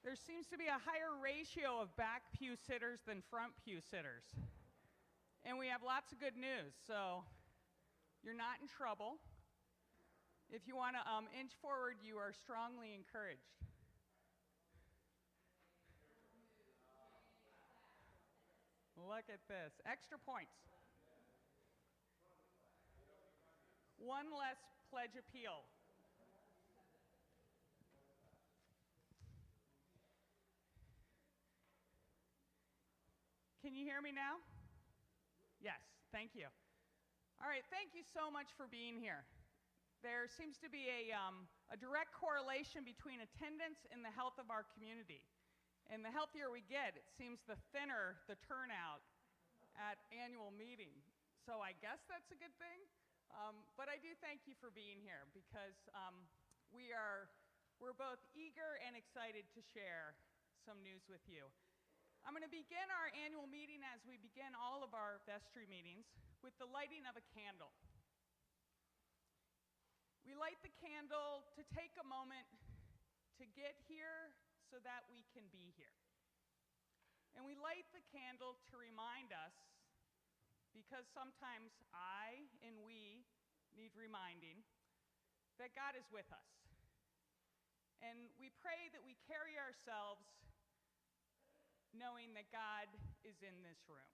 There seems to be a higher ratio of back pew sitters than front pew sitters. And we have lots of good news, so you're not in trouble. If you want to inch forward, you are strongly encouraged. Look at this. Extra points. One less pledge appeal. Can you hear me now? Yes, thank you. All right, thank you so much for being here. There seems to be a direct correlation between attendance and the health of our community. And the healthier we get, it seems the thinner the turnout at annual meeting. So I guess that's a good thing. But I do thank you for being here because we're both eager and excited to share some news with you. I'm going to begin our annual meeting, as we begin all of our vestry meetings, with the lighting of a candle. We light the candle to take a moment to get here so that we can be here. And we light the candle to remind us, because sometimes I and we need reminding, that God is with us. And we pray that we carry ourselves knowing that God is in this room.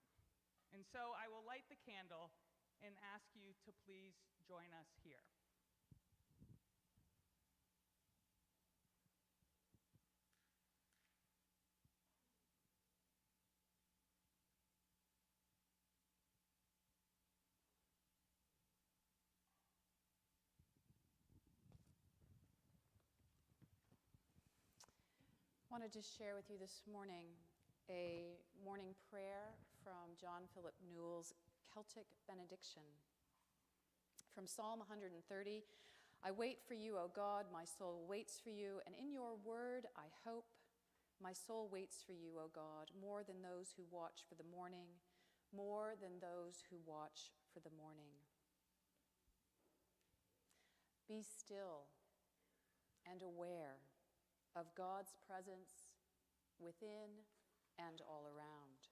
And so I will light the candle and ask you to please join us here. I wanted to share with you this morning a morning prayer from John Philip Newell's Celtic benediction. From Psalm 130, I wait for you, O God, my soul waits for you, and in your word I hope. My soul waits for you, O God, more than those who watch for the morning, more than those who watch for the morning. Be still and aware of God's presence within and all around.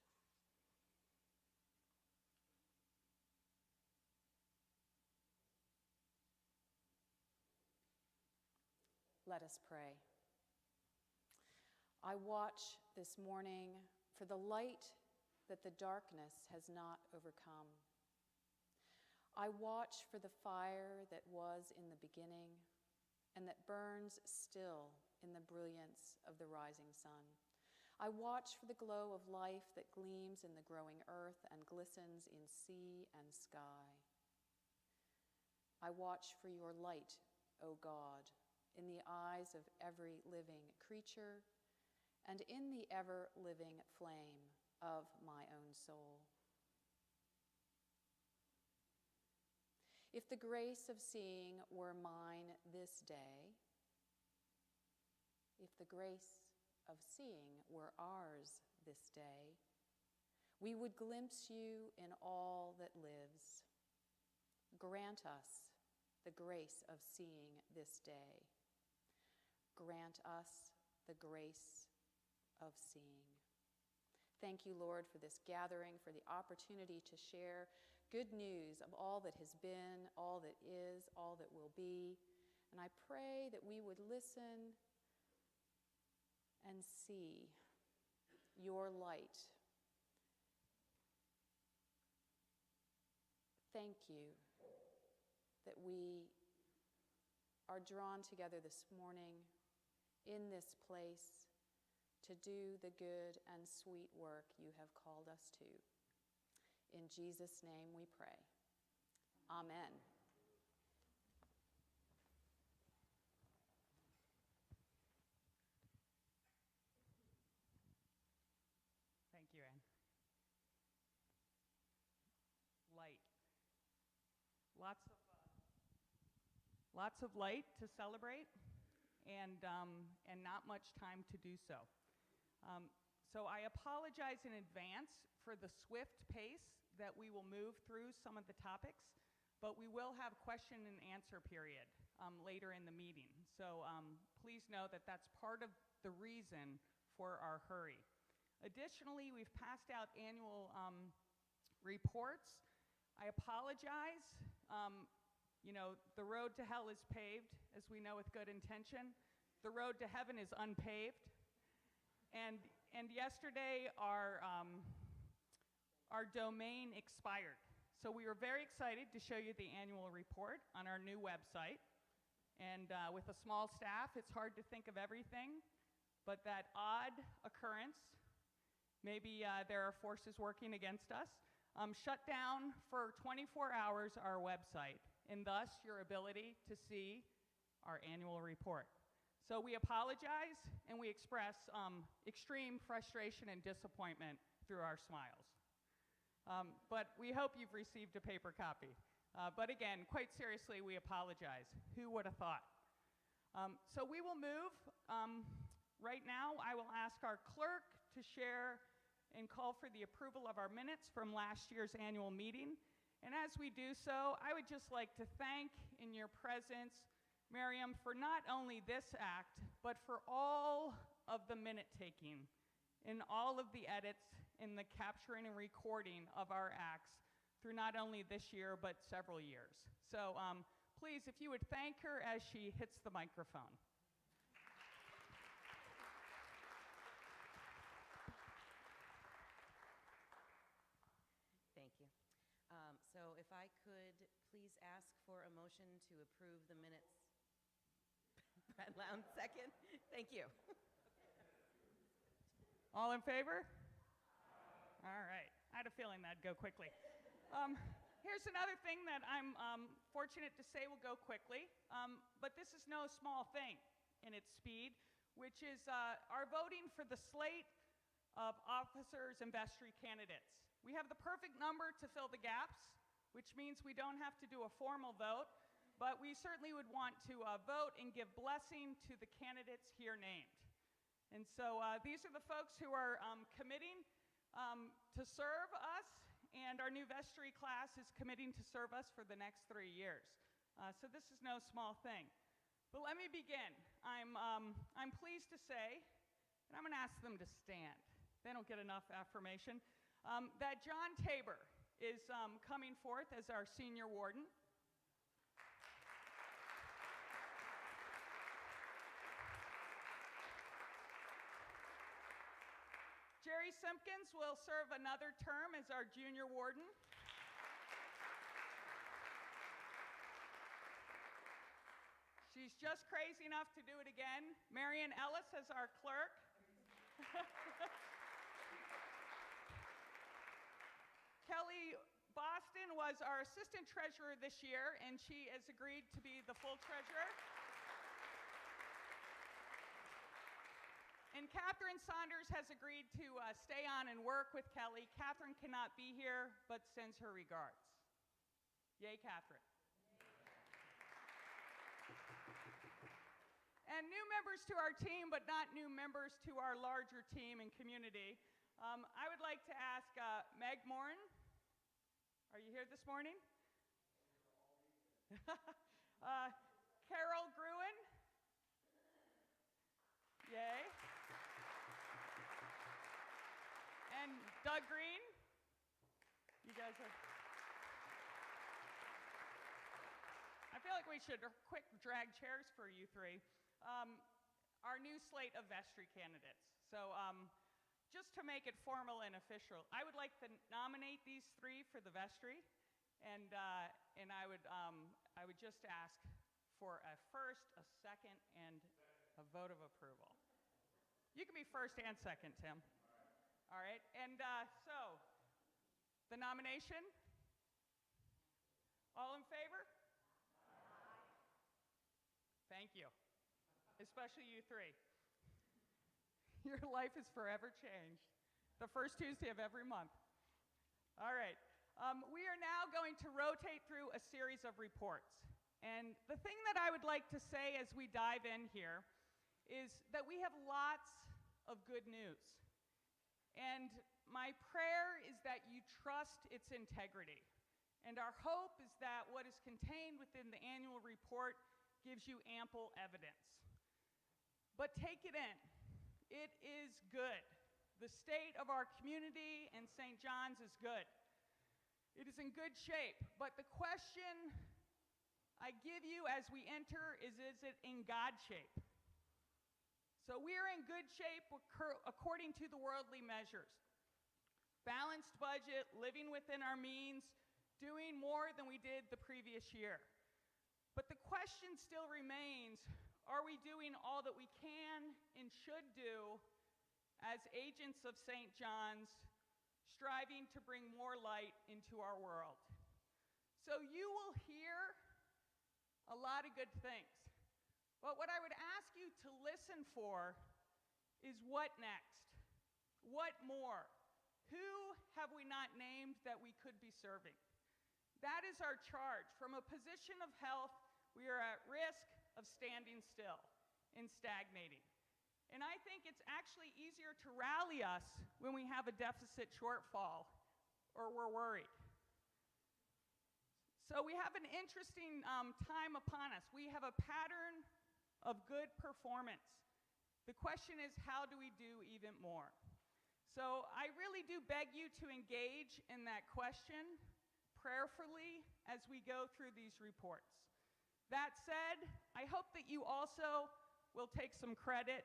Let us pray. I watch this morning for the light that the darkness has not overcome. I watch for the fire that was in the beginning and that burns still in the brilliance of the rising sun. I watch for the glow of life that gleams in the growing earth and glistens in sea and sky. I watch for your light, O God, in the eyes of every living creature and in the ever-living flame of my own soul. If the grace of seeing were mine this day, if the grace of seeing were ours this day, we would glimpse you in all that lives. Grant us the grace of seeing this day. Grant us the grace of seeing. Thank you, Lord, for this gathering, for the opportunity to share good news of all that has been, all that is, all that will be. And I pray that we would listen and see your light. Thank you that we are drawn together this morning in this place to do the good and sweet work you have called us to. In Jesus' name we pray. Amen. Thank you, Anne. Light. Lots of light to celebrate, and not much time to do so. So I apologize in advance for the swift pace that we will move through some of the topics, but we will have question and answer period later in the meeting. So please know that that's part of the reason for our hurry. Additionally, we've passed out annual reports. I apologize. The road to hell is paved, as we know, with good intention. The road to heaven is unpaved. And yesterday, our domain expired. So we were very excited to show you the annual report on our new website. And with a small staff, it's hard to think of everything, but that odd occurrence, maybe there are forces working against us, shut down for 24 hours our website, and thus your ability to see our annual report. So we apologize, and we express extreme frustration and disappointment through our smiles. But we hope you've received a paper copy. But again, quite seriously, we apologize. Who would have thought? So we will move. Right now, I will ask our clerk to share and call for the approval of our minutes from last year's annual meeting. And as we do so, I would just like to thank in your presence, Miriam, for not only this act, but for all of the minute taking and all of the edits in the capturing and recording of our acts through not only this year, but several years. So please, if you would thank her as she hits the microphone. Thank you. So if I could please ask for a motion to approve the minutes. Brad Lowndes, second. Thank you. All in favor? All right. I had a feeling that'd go quickly. Here's another thing that I'm fortunate to say will go quickly, but this is no small thing in its speed, which is our voting for the slate of officers and vestry candidates. We have the perfect number to fill the gaps, which means we don't have to do a formal vote, but we certainly would want to vote and give blessing to the candidates here named. And so these are the folks who are committing to serve us, and our new vestry class is committing to serve us for the next 3 years. So this is no small thing. But let me begin. I'm pleased to say, and I'm going to ask them to stand. They don't get enough affirmation, that John Tabor is coming forth as our senior warden. Jerry Simpkins will serve another term as our junior warden. She's just crazy enough to do it again. Marion Ellis as our clerk. Kelly Boston was our assistant treasurer this year, and she has agreed to be the full treasurer. And Catherine Saunders has agreed to stay on and work with Kelly. Catherine cannot be here, but sends her regards. Yay, Catherine. And new members to our team, but not new members to our larger team and community. I would like to ask Meg Morin. Are you here this morning? Carol Gruen. Yay. And Doug Green. You guys are... I feel like we should quick drag chairs for you three. Our new slate of vestry candidates. So just to make it formal and official, I would like to nominate these three for the vestry, and I would just ask for a first, a second, and a vote of approval. You can be first and second, Tim. All right, and so the nomination. All in favor? Thank you, especially you three. Your life is forever changed. The first Tuesday of every month. All right, we are now going to rotate through a series of reports. And the thing that I would like to say as we dive in here is that we have lots of good news. And my prayer is that you trust its integrity And our hope is that what is contained within the annual report gives you ample evidence. But take it in. It is good. The state of our community and St. John's is good. It is in good shape. But the question I give you as we enter is it in God's shape? So we are in good shape according to the worldly measures. Balanced budget, living within our means, doing more than we did the previous year. But the question still remains, are we doing all that we can and should do as agents of St. John's, striving to bring more light into our world? So you will hear a lot of good things. But what I would ask you to listen for is what next? What more? Who have we not named that we could be serving? That is our charge. From a position of health, we are at risk of standing still and stagnating. And I think it's actually easier to rally us when we have a deficit shortfall or we're worried. So we have an interesting time upon us. We have a pattern of good performance. The question is, how do we do even more? So I really do beg you to engage in that question prayerfully as we go through these reports. That said, I hope that you also will take some credit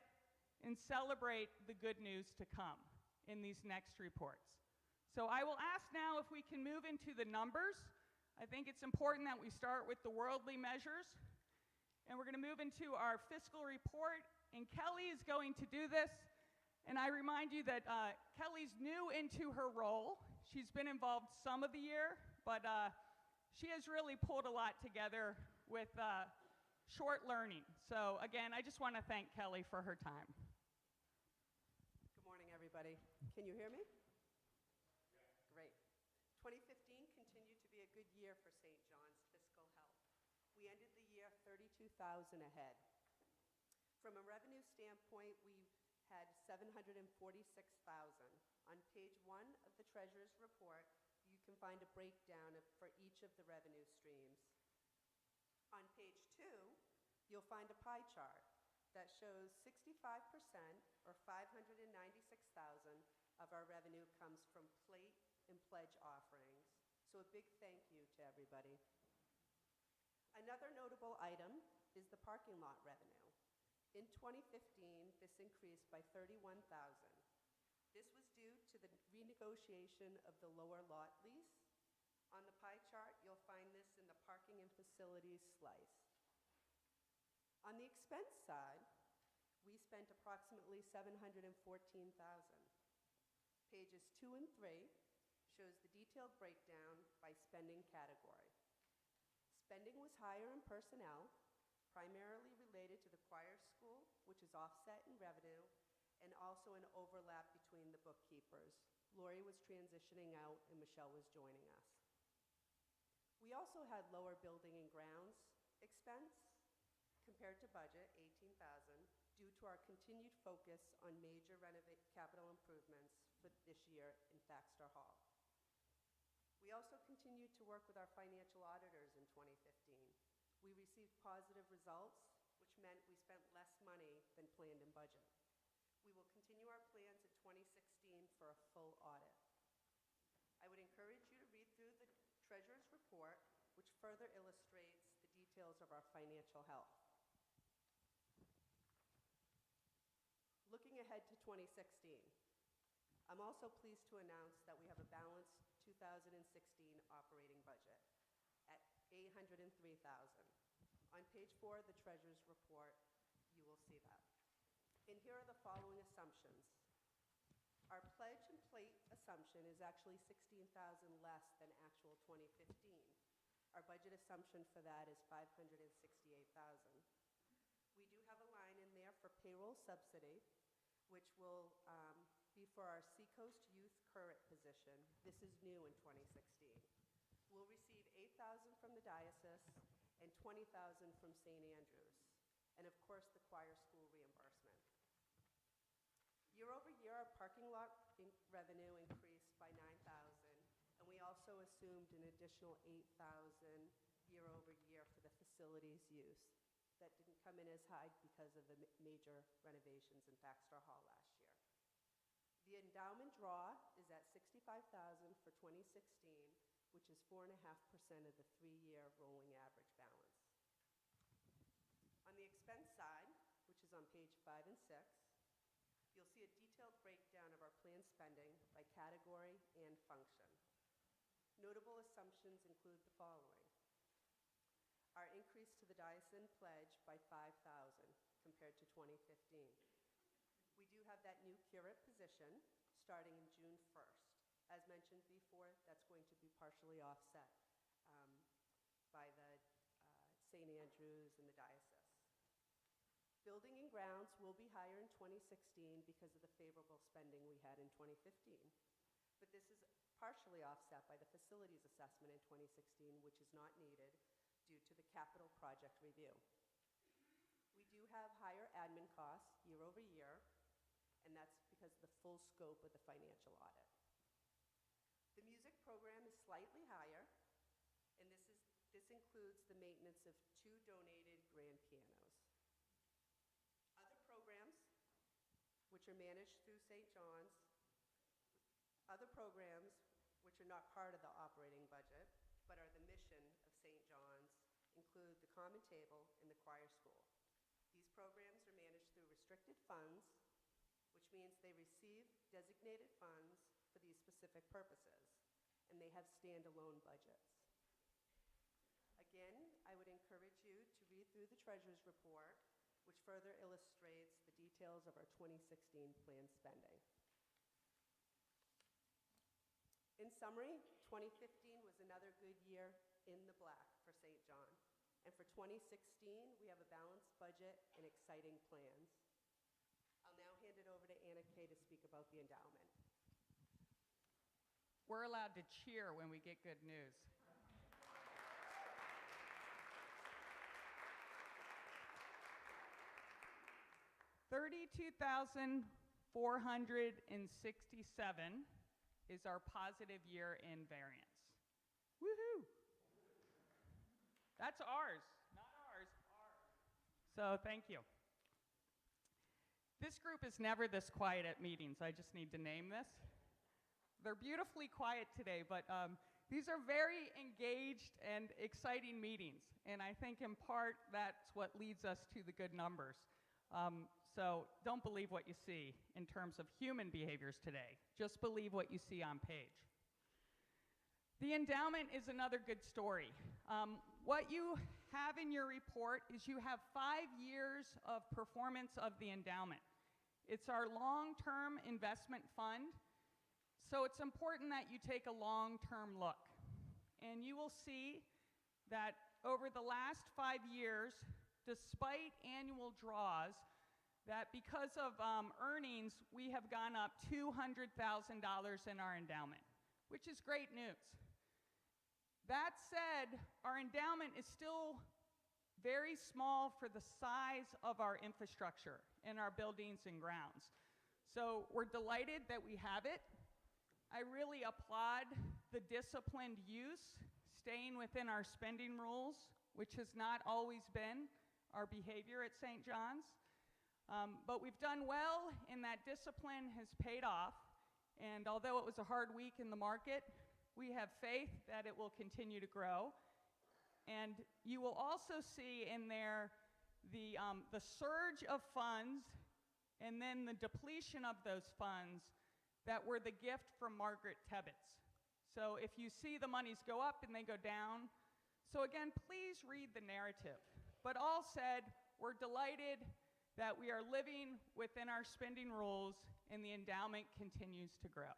and celebrate the good news to come in these next reports. So I will ask now if we can move into the numbers. I think it's important that we start with the worldly measures. And we're going to move into our fiscal report. And Kelly is going to do this. And I remind you that Kelly's new into her role. She's been involved some of the year, but she has really pulled a lot together with short learning. So again, I just want to thank Kelly for her time. Good morning, everybody. Can you hear me? Great. 2015 continued to be a good year for St. John's fiscal health. We ended the year 32,000 ahead. From a revenue standpoint, we had 746,000. On page 1 of the Treasurer's report, you can find a breakdown for each of the revenue streams. On page 2, you'll find a pie chart that shows 65%, or 596,000, of our revenue comes from plate and pledge offerings. So a big thank you to everybody. Another notable item is the parking lot revenue. In 2015, this increased by 31,000. This was due to the renegotiation of the lower lot lease. On the pie chart, you'll find this in the parking and facilities slice. On the expense side, we spent approximately $714,000. Pages 2 and 3 shows the detailed breakdown by spending category. Spending was higher in personnel, primarily related to the choir school, which is offset in revenue, and also an overlap between the bookkeepers. Lori was transitioning out and Michelle was joining us. We also had lower building and grounds expense compared to budget, $18,000, due to our continued focus on major capital improvements for this year in Thaxter Hall. We also continued to work with our financial auditors in 2015. We received positive results, which meant we spent less money than planned in budget. We will continue our plans in 2016 for a full audit. I would encourage you to read through the Treasurer's report, which further illustrates the details of our financial health. Looking ahead to 2016, I'm also pleased to announce that we have a balanced 2016 operating budget at $803,000. On page 4 of the Treasurer's report, you will see that. And here are the following assumptions. Our pledge and plate assumption is actually $16,000 less than actual 2015. Our budget assumption for that is $568,000. We do have a line in there for payroll subsidy, which will be for our Seacoast Youth Current position. This is new in 2016. We'll receive $8,000 from the diocese and $20,000 from St. Andrews, and of course the choir school reimbursement. Year over year, our parking lot revenue increased by $9,000, and we also assumed an additional $8,000 year over year for the facilities use. That didn't come in as high because of the major renovations in Baxter Hall last year. The endowment draw is at $65,000 for 2016, which is 4.5% of the 3-year rolling average balance. On the expense side, which is on page 5 and 6, you'll see a detailed breakdown of our planned spending by category and function. Notable assumptions include the following. Our increase to the Dyson pledge by $5,000 compared to 2015. We do have that new curate position starting in June 1st. As mentioned before, that's going to be partially offset by the St. Andrews and the diocese. Building and grounds will be higher in 2016 because of the favorable spending we had in 2015. But this is partially offset by the facilities assessment in 2016, which is not needed due to the capital project review. We do have higher admin costs year over year, and that's because of the full scope of the financial audit. The music program is slightly higher, and this includes the maintenance of 2 donated grand pianos. Other programs, which are managed through St. John's, other programs which are not part of the operating budget, but are the mission of St. John's, include the Common Table and the Choir School. These programs are managed through restricted funds, which means they receive designated funds for these specific purposes, and they have standalone budgets. Again, I would encourage you to read through the Treasurer's Report, which further illustrates the details of our 2016 planned spending. In summary, 2015 was another good year in the black for St. John. And for 2016, we have a balanced budget and exciting plans. I'll now hand it over to Anna Kay to speak about the endowment. We're allowed to cheer when we get good news. $32,467 is our positive year in variance. Woohoo! That's ours, not ours, ours. So thank you. This group is never this quiet at meetings. I just need to name this. They're beautifully quiet today, but these are very engaged and exciting meetings. And I think in part that's what leads us to the good numbers. So don't believe what you see in terms of human behaviors today. Just believe what you see on page. The endowment is another good story. What you have in your report is you have 5 years of performance of the endowment. It's our long-term investment fund, so it's important that you take a long-term look. And you will see that over the last 5 years, despite annual draws, that because of earnings, we have gone up $200,000 in our endowment, which is great news. That said, our endowment is still very small for the size of our infrastructure and our buildings and grounds. So we're delighted that we have it. I really applaud the disciplined use, staying within our spending rules, which has not always been our behavior at St. John's. But we've done well, and that discipline has paid off. And although it was a hard week in the market, we have faith that it will continue to grow. And you will also see in there the surge of funds and then the depletion of those funds that were the gift from Margaret Tebbets. So if you see the monies go up and they go down, so again, please read the narrative. But all said, we're delighted that we are living within our spending rules and the endowment continues to grow.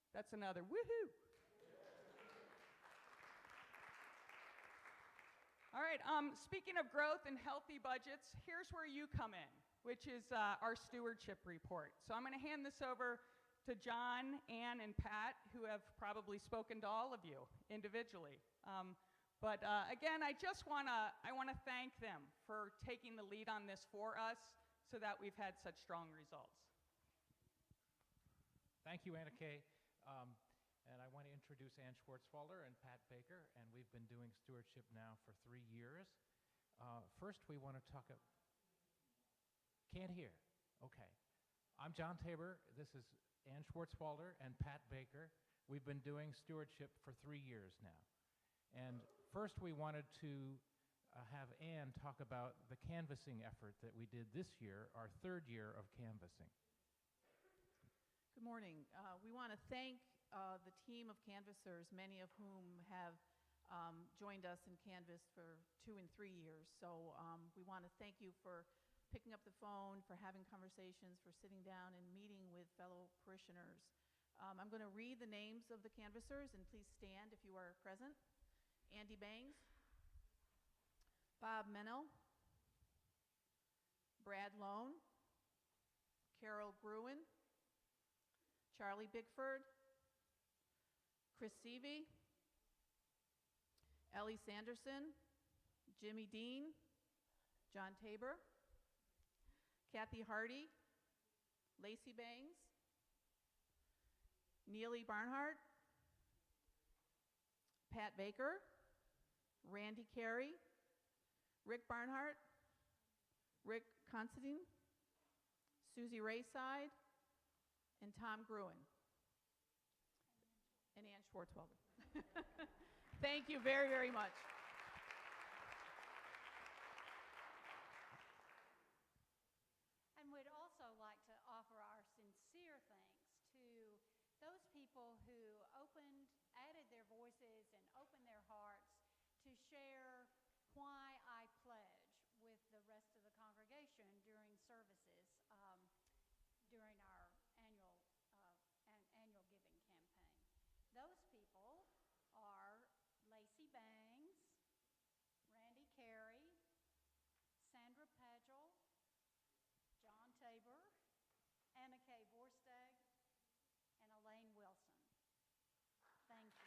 That's another woohoo. All right, speaking of growth and healthy budgets, here's where you come in, which is our stewardship report. So I'm going to hand this over to John, Ann, and Pat, who have probably spoken to all of you individually. But again, I want to thank them for taking the lead on this for us so that we've had such strong results. Thank you, Anna Kay. And I want to introduce Ann Schwartzwalder and Pat Baker, and we've been doing stewardship now for 3 years. First, we want to talk. Can't hear. Okay. I'm John Tabor. This is Ann Schwartzwalder and Pat Baker. We've been doing stewardship for 3 years now. And first, we wanted to have Ann talk about the canvassing effort that we did this year, our 3rd year of canvassing. Good morning. We want to thank the team of canvassers, many of whom have joined us in Canvass for 2 and 3 years. So we want to thank you for picking up the phone, for having conversations, for sitting down and meeting with fellow parishioners. I'm going to read the names of the canvassers, and please stand if you are present. Andy Bangs, Bob Mennel, Brad Lone, Carol Gruen, Charlie Bickford, Chris Seavey, Ellie Sanderson, Jimmy Dean, John Tabor, Kathy Hardy, Lacey Bangs, Neely Barnhart, Pat Baker, Randy Carey, Rick Barnhart, Rick Considine, Susie Rayside, and Tom Gruen. And Ann Schwartzwalder. Thank you very, very much. And we'd also like to offer our sincere thanks to those people who added their voices and opened their hearts to share why I pledge with the rest of the congregation during services during our annual giving campaign. Those people are Lacey Bangs, Randy Carey, Sandra Padgel, John Tabor, Anna Kay Borstag, and Elaine Wilson. Thank you.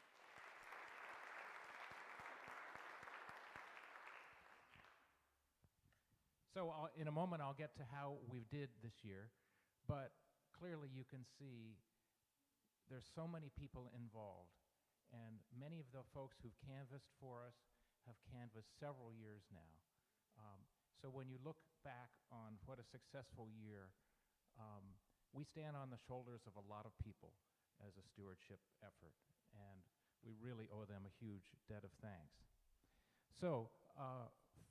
So in a moment, I'll get to how we did this year, but clearly you can see there's so many people involved, and many of the folks who've canvassed for us have canvassed several years now. So when you look back on what a successful year, we stand on the shoulders of a lot of people as a stewardship effort, and we really owe them a huge debt of thanks. So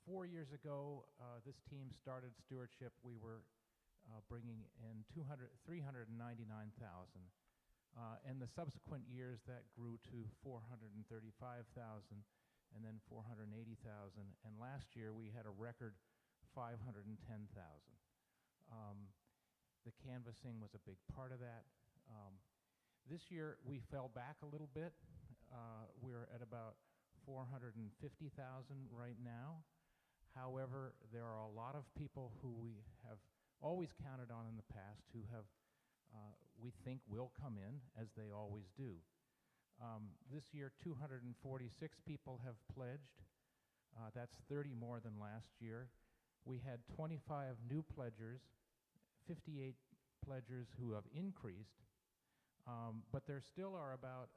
4 years ago, this team started stewardship. We were bringing in $399,000. And the subsequent years, that grew to $435,000, and then $480,000. And last year, we had a record $510,000. The canvassing was a big part of that. This year, we fell back a little bit. We're at about $450,000 right now. However, there are a lot of people who we have always counted on in the past who have, we think, will come in, as they always do. This year, 246 people have pledged. That's 30 more than last year. We had 25 new pledgers, 58 pledgers who have increased, but there still are about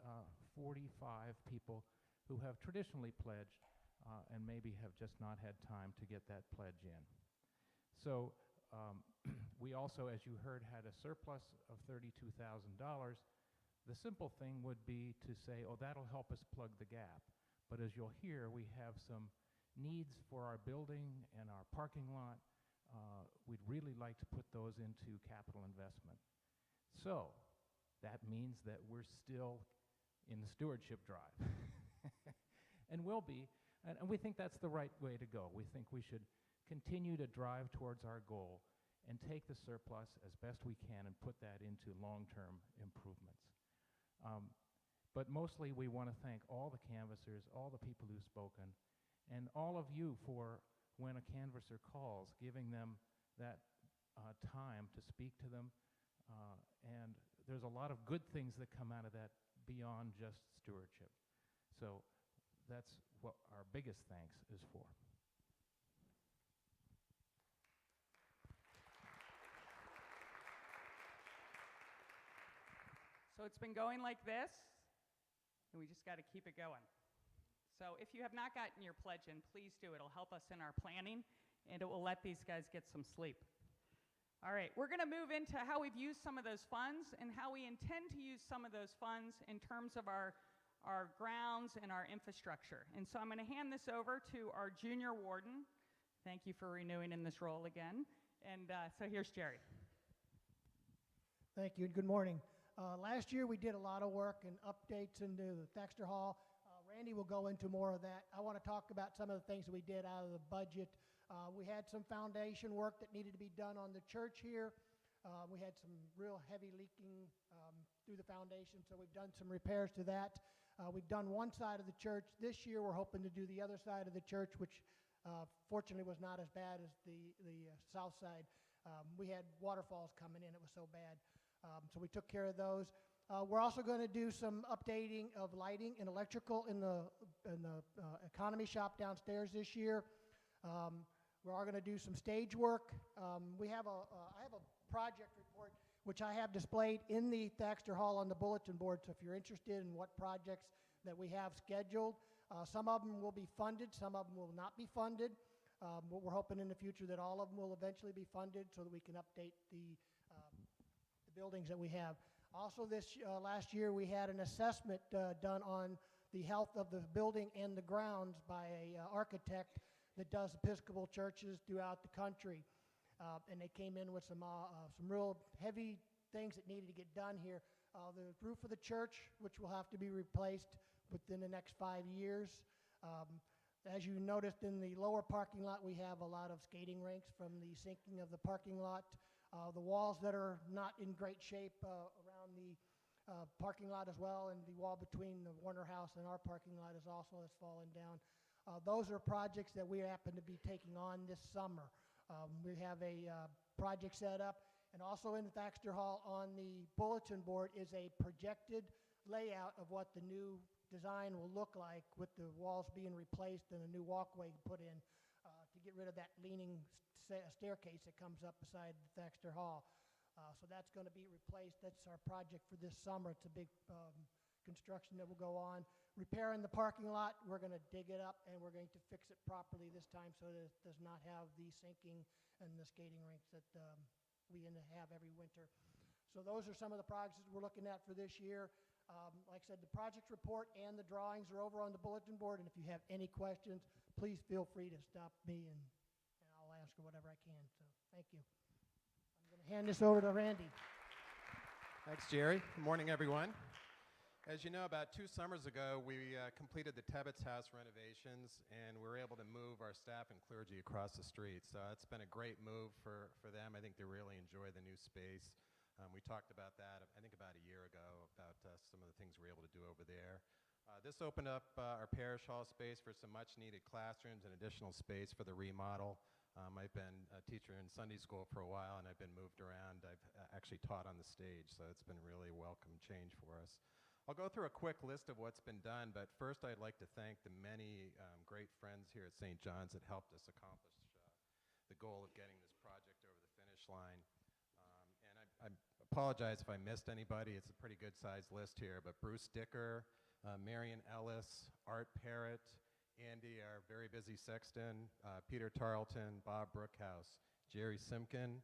45 people who have traditionally pledged and maybe have just not had time to get that pledge in. So we also, as you heard, had a surplus of $32,000. The simple thing would be to say, oh, that'll help us plug the gap. But as you'll hear, we have some needs for our building and our parking lot. We'd really like to put those into capital investment. So that means that we're still in the stewardship drive. And will be. And we think that's the right way to go. We think we should continue to drive towards our goal and take the surplus as best we can and put that into long-term improvements. But mostly we want to thank all the canvassers, all the people who've spoken, and all of you for, when a canvasser calls, giving them that time to speak to them. And there's a lot of good things that come out of that beyond just stewardship. So that's what our biggest thanks is for. So it's been going like this. and we just got to keep it going. So if you have not gotten your pledge in, please do. It'll help us in our planning, and it will let these guys get some sleep. All right, we're going to move into how we've used some of those funds and how we intend to use some of those funds in terms of our grounds and our infrastructure. And so I'm going to hand this over to our junior warden. Thank you for renewing in this role again. And so here's Jerry. Thank you, and good morning. Last year we did a lot of work and updates into the Thaxter Hall. Randy will go into more of that. I want to talk about some of the things that we did out of the budget. We had some foundation work that needed to be done on the church here. We had some real heavy leaking through the foundation, so we've done some repairs to that. We've done one side of the church. This year we're hoping to do the other side of the church, which fortunately was not as bad as the south side. We had waterfalls coming in. It was so bad. So we took care of those. We're also going to do some updating of lighting and electrical in the economy shop downstairs this year. We are going to do some stage work. I have a project report which I have displayed in the Thaxter Hall on the bulletin board. So if you're interested in what projects that we have scheduled, some of them will be funded, some of them will not be funded. But we're hoping in the future that all of them will eventually be funded so that we can update the buildings that we have. Also, last year we had an assessment done on the health of the building and the grounds by an architect that does Episcopal churches throughout the country. And they came in with some real heavy things that needed to get done here. The roof of the church, which will have to be replaced within the next 5 years. As you noticed in the lower parking lot, we have a lot of skating rinks from the sinking of the parking lot. The walls that are not in great shape around the parking lot as well, and the wall between the Warner House and our parking lot has fallen down. Those are projects that we happen to be taking on this summer. We have a project set up, and also in the Thaxter Hall on the bulletin board is a projected layout of what the new design will look like with the walls being replaced and a new walkway put in to get rid of that leaning staircase that comes up beside the Thaxter Hall. So that's going to be replaced. That's our project for this summer. It's a big construction that will go on. Repairing the parking lot, we're going to dig it up and we're going to fix it properly this time so that it does not have the sinking and the skating rinks that we have every winter. So those are some of the projects we're looking at for this year. Like I said, the project report and the drawings are over on the bulletin board, and if you have any questions, please feel free to stop me and I'll answer whatever I can. So thank you. I'm going to hand this over to Randy. Thanks, Jerry. Good morning, everyone. As you know, about 2 summers ago, we completed the Tebbets House renovations, and we were able to move our staff and clergy across the street. So it's been a great move for them. I think they really enjoy the new space. We talked about that, I think, about a year ago, about some of the things we were able to do over there. This opened up our parish hall space for some much-needed classrooms and additional space for the remodel. I've been a teacher in Sunday school for a while, and I've been moved around. I've actually taught on the stage, so it's been really a welcome change for us. I'll go through a quick list of what's been done, but first I'd like to thank the many great friends here at St. John's that helped us accomplish the goal of getting this project over the finish line. And I apologize if I missed anybody. It's a pretty good-sized list here, but Bruce Dicker, Marion Ellis, Art Parrott, Andy, our very busy sexton, Peter Tarleton, Bob Brookhouse, Jerry Simkin,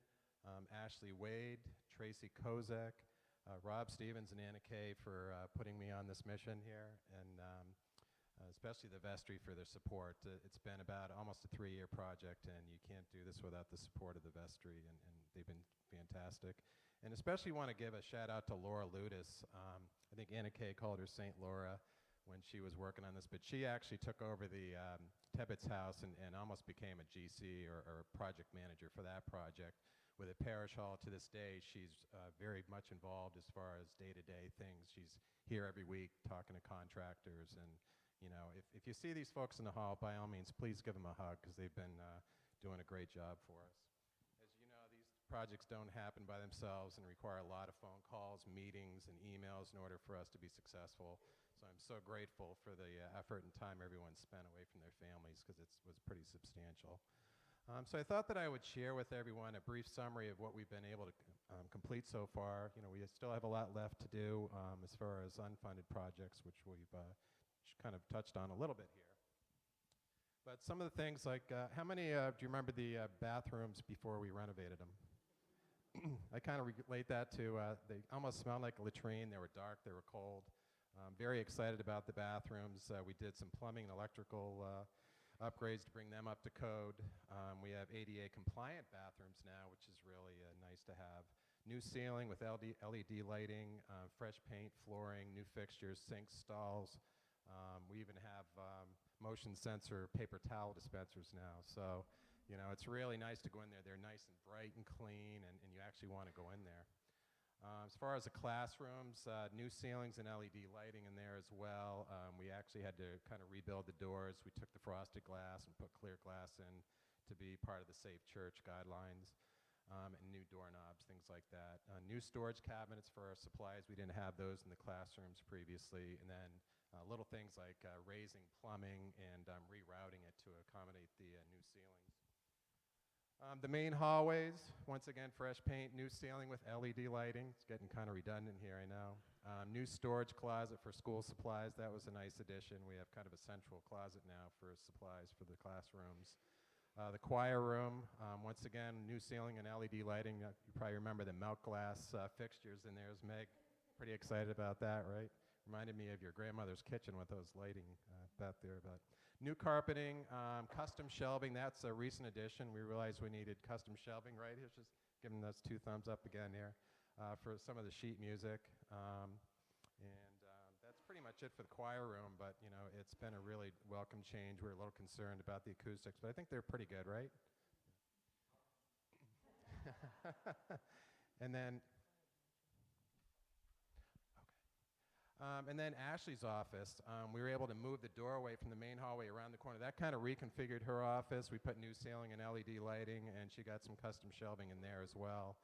Ashley Wade, Tracy Kozak, Rob Stevens and Anna Kay for putting me on this mission here, and especially the vestry for their support. It's been about almost a 3-year project, and you can't do this without the support of the vestry, and they've been fantastic. And especially want to give a shout out to Laura Ludis. I think Anna Kay called her St. Laura when she was working on this, but she actually took over the Tebbets House and almost became a GC or project manager for that project. With a parish hall to this day, she's very much involved as far as day-to-day things. She's here every week talking to contractors, and you know, if you see these folks in the hall, by all means, please give them a hug because they've been doing a great job for us. As you know, these projects don't happen by themselves and require a lot of phone calls, meetings, and emails in order for us to be successful. So I'm so grateful for the effort and time everyone spent away from their families because it was pretty substantial. So I thought that I would share with everyone a brief summary of what we've been able to complete so far. You know, we still have a lot left to do as far as unfunded projects, which we've kind of touched on a little bit here. But some of the things like, how many do you remember the bathrooms before we renovated them? I kind of relate that to, they almost smelled like a latrine. They were dark, they were cold. Very excited about the bathrooms. We did some plumbing and electrical upgrades to bring them up to code. We have ADA compliant bathrooms now, which is really nice to have. New ceiling with LED lighting, fresh paint, flooring, new fixtures, sinks, stalls. We even have motion sensor paper towel dispensers now. So, you know, it's really nice to go in there. They're nice and bright and clean, and you actually want to go in there. As far as the classrooms, new ceilings and LED lighting in there as well. We actually had to kind of rebuild the doors. We took the frosted glass and put clear glass in to be part of the Safe Church guidelines, and new doorknobs, things like that. New storage cabinets for our supplies. We didn't have those in the classrooms previously. And then little things like raising plumbing and rerouting it to accommodate the new ceilings. The main hallways, once again, fresh paint, new ceiling with LED lighting. It's getting kind of redundant here, I know. New storage closet for school supplies. That was a nice addition. We have kind of a central closet now for supplies for the classrooms. The choir room, once again, new ceiling and LED lighting. You probably remember the melt glass fixtures in there. Is Meg pretty excited about that, right? Reminded me of your grandmother's kitchen with those lighting back there. But new carpeting, custom shelving. That's a recent addition. We realized we needed custom shelving, right? It's just giving us 2 thumbs up again here for some of the sheet music. That's pretty much it for the choir room, but you know, it's been a really welcome change. We're a little concerned about the acoustics, but I think they're pretty good, right? And then Ashley's office, we were able to move the doorway from the main hallway around the corner. That kind of reconfigured her office. We put new ceiling and LED lighting, and she got some custom shelving in there as well.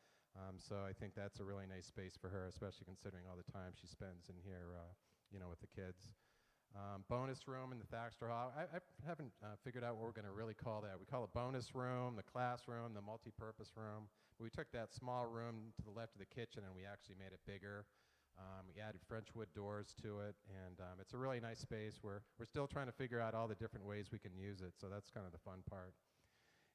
So I think that's a really nice space for her, especially considering all the time she spends in here, you know, with the kids. Bonus room in the Thaxter Hall. I haven't figured out what we're going to really call that. We call it bonus room, the classroom, the multi-purpose room. But we took that small room to the left of the kitchen and we actually made it bigger. We added French wood doors to it, and it's a really nice space. We're still trying to figure out all the different ways we can use it, so that's kind of the fun part.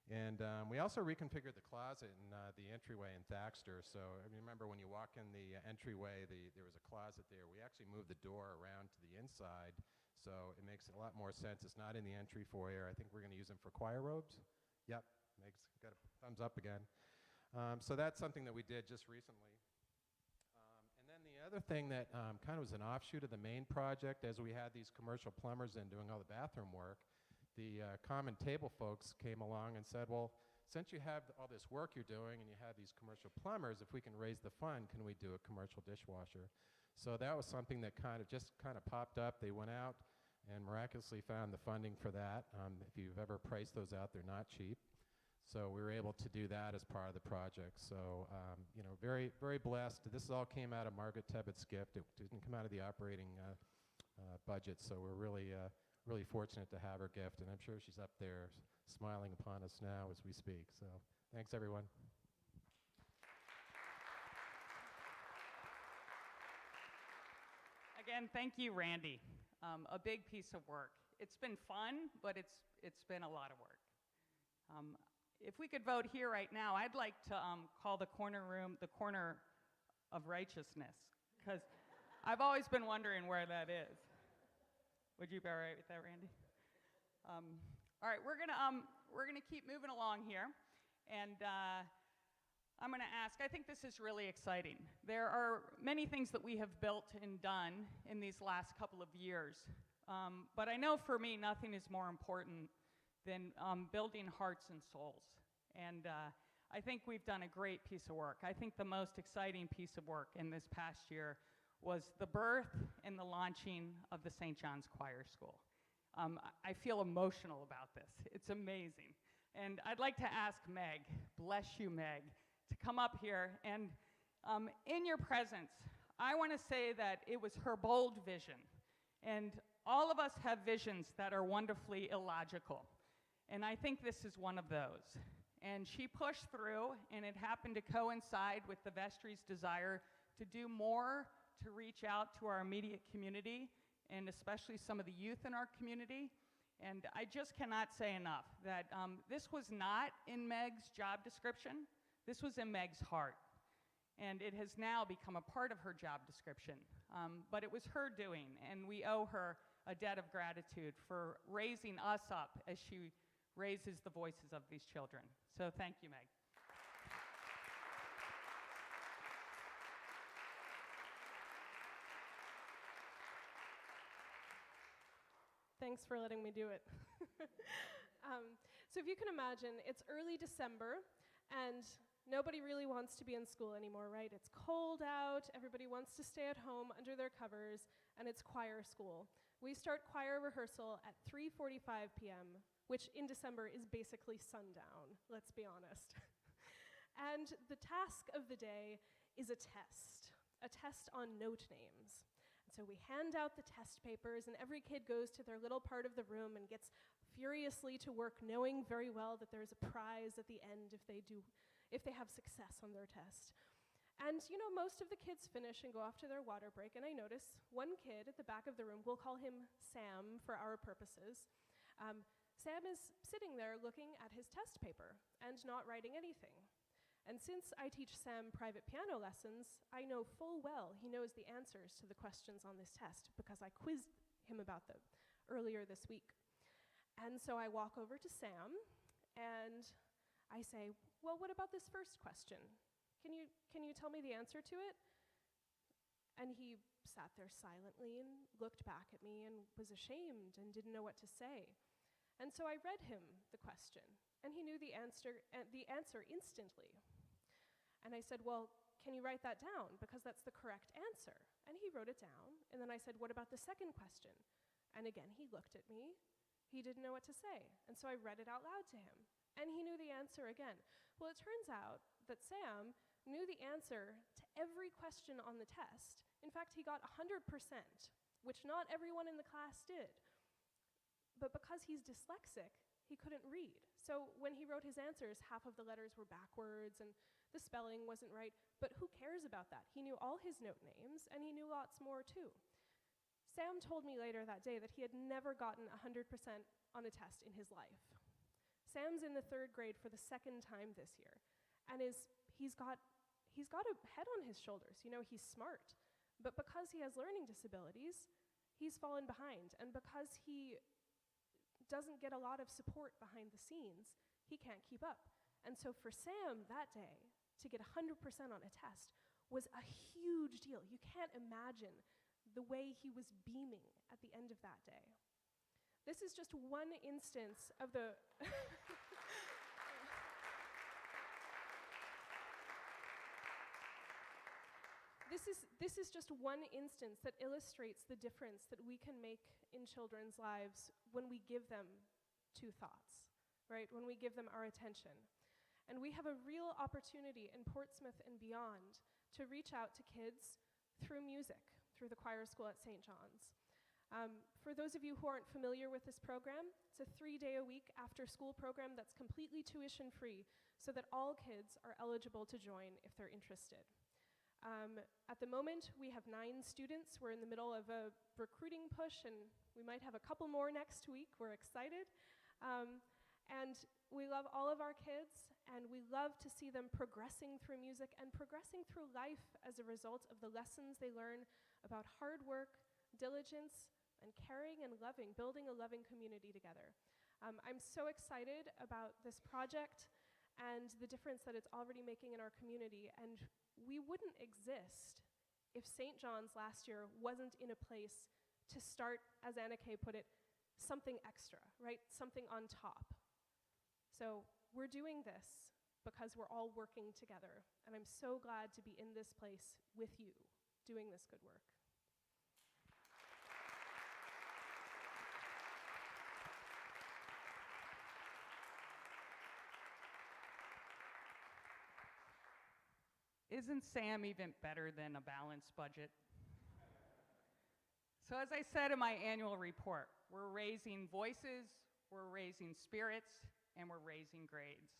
And we also reconfigured the closet in the entryway in Thaxter. So I remember when you walk in the entryway, there was a closet there. We actually moved the door around to the inside, so it makes a lot more sense. It's not in the entry foyer. I think we're going to use them for choir robes. Yep, got a thumbs up again. So that's something that we did just recently. And then the other thing that kind of was an offshoot of the main project, as we had these commercial plumbers in doing all the bathroom work, the Common Table folks came along and said, well, since you have all this work you're doing and you have these commercial plumbers, if we can raise the fund, can we do a commercial dishwasher? So that was something that kind of popped up. They went out and miraculously found the funding for that. If you've ever priced those out, they're not cheap. So we were able to do that as part of the project. So, you know, very, very blessed. This all came out of Margaret Tebbett's gift. It didn't come out of the operating budget, so we're really fortunate to have her gift, and I'm sure she's up there smiling upon us now as we speak. So thanks, everyone. Again, thank you, Randy. A big piece of work. It's been fun, but it's been a lot of work. If we could vote here right now, I'd like to call the corner room the corner of righteousness, because I've always been wondering where that is. Would you be all right with that, Randy? All right, we're gonna keep moving along here, and I'm gonna ask. I think this is really exciting. There are many things that we have built and done in these last couple of years, but I know for me, nothing is more important than building hearts and souls. And I think we've done a great piece of work. I think the most exciting piece of work in this past year was the birth and the launching of the St. John's Choir School. I feel emotional about this. It's amazing. And I'd like to ask Meg, bless you, Meg, to come up here. And in your presence, I want to say that it was her bold vision. And all of us have visions that are wonderfully illogical. And I think this is one of those. And she pushed through, and it happened to coincide with the vestry's desire to do more to reach out to our immediate community, and especially some of the youth in our community. And I just cannot say enough that this was not in Meg's job description. This was in Meg's heart. And it has now become a part of her job description. But it was her doing, and we owe her a debt of gratitude for raising us up as she raises the voices of these children. So thank you, Meg. Thanks for letting me do it. So if you can imagine, it's early December, and nobody really wants to be in school anymore, right? It's cold out, everybody wants to stay at home under their covers, and it's choir school. We start choir rehearsal at 3:45 p.m., which in December is basically sundown, let's be honest. And the task of the day is a test on note names. So we hand out the test papers, and every kid goes to their little part of the room and gets furiously to work, knowing very well that there's a prize at the end if they have success on their test. And you know, most of the kids finish and go off to their water break, and I notice one kid at the back of the room, we'll call him Sam for our purposes. Sam is sitting there looking at his test paper and not writing anything. And since I teach Sam private piano lessons, I know full well he knows the answers to the questions on this test because I quizzed him about them earlier this week. And so I walk over to Sam and I say, well, what about this first question? Can you tell me the answer to it? And he sat there silently and looked back at me and was ashamed and didn't know what to say. And so I read him the question, and he knew the answer instantly. And I said, well, can you write that down? Because that's the correct answer. And he wrote it down. And then I said, what about the second question? And again, he looked at me. He didn't know what to say. And so I read it out loud to him. And he knew the answer again. Well, it turns out that Sam knew the answer to every question on the test. In fact, he got 100%, which not everyone in the class did. But because he's dyslexic, he couldn't read. So when he wrote his answers, half of the letters were backwards and the spelling wasn't right. But who cares about that? He knew all his note names, and he knew lots more too. Sam told me later that day that he had never gotten 100% on a test in his life. Sam's in the 3rd grade for the 2nd time this year, and he's got a head on his shoulders. You know, he's smart. But because he has learning disabilities, he's fallen behind. And because he doesn't get a lot of support behind the scenes, he can't keep up. And so for Sam that day, to get 100% on a test was a huge deal. You can't imagine the way he was beaming at the end of that day. This is just one instance of the... This is just one instance that illustrates the difference that we can make in children's lives when we give them 2 thoughts, right? When we give them our attention. And we have a real opportunity in Portsmouth and beyond to reach out to kids through music, through the choir school at St. John's. For those of you who aren't familiar with this program, it's a 3-day-a-week after-school program that's completely tuition-free so that all kids are eligible to join if they're interested. At the moment, we have 9 students. We're in the middle of a recruiting push, and we might have a couple more next week. We're excited. And we love all of our kids, and we love to see them progressing through music and progressing through life as a result of the lessons they learn about hard work, diligence, and caring and loving, building a loving community together. I'm so excited about this project and the difference that it's already making in our community, and we wouldn't exist if St. John's last year wasn't in a place to start, as Anna Kay put it, something extra, right? Something on top. So we're doing this because we're all working together, and I'm so glad to be in this place with you, doing this good work. Isn't Sam even better than a balanced budget? So as I said in my annual report, we're raising voices, we're raising spirits, and we're raising grades.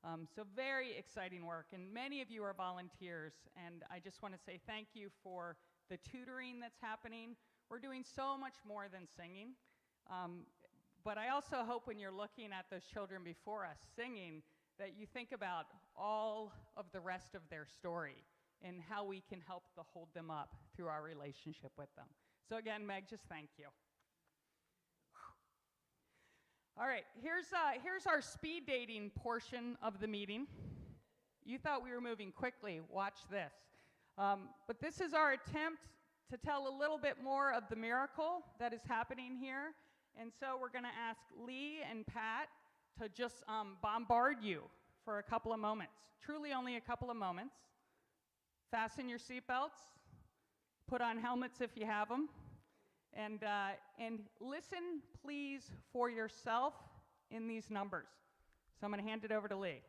So very exciting work, and many of you are volunteers, and I just want to say thank you for the tutoring that's happening. We're doing so much more than singing, but I also hope when you're looking at those children before us singing that you think about all of the rest of their story and how we can help to hold them up through our relationship with them. So again, Meg, just thank you. All right, here's our speed dating portion of the meeting. You thought we were moving quickly. Watch this. But this is our attempt to tell a little bit more of the miracle that is happening here. And so we're going to ask Lee and Pat to just bombard you for a couple of moments. Truly only a couple of moments. Fasten your seatbelts. Put on helmets if you have them. And listen, please, for yourself in these numbers. So I'm going to hand it over to Lee.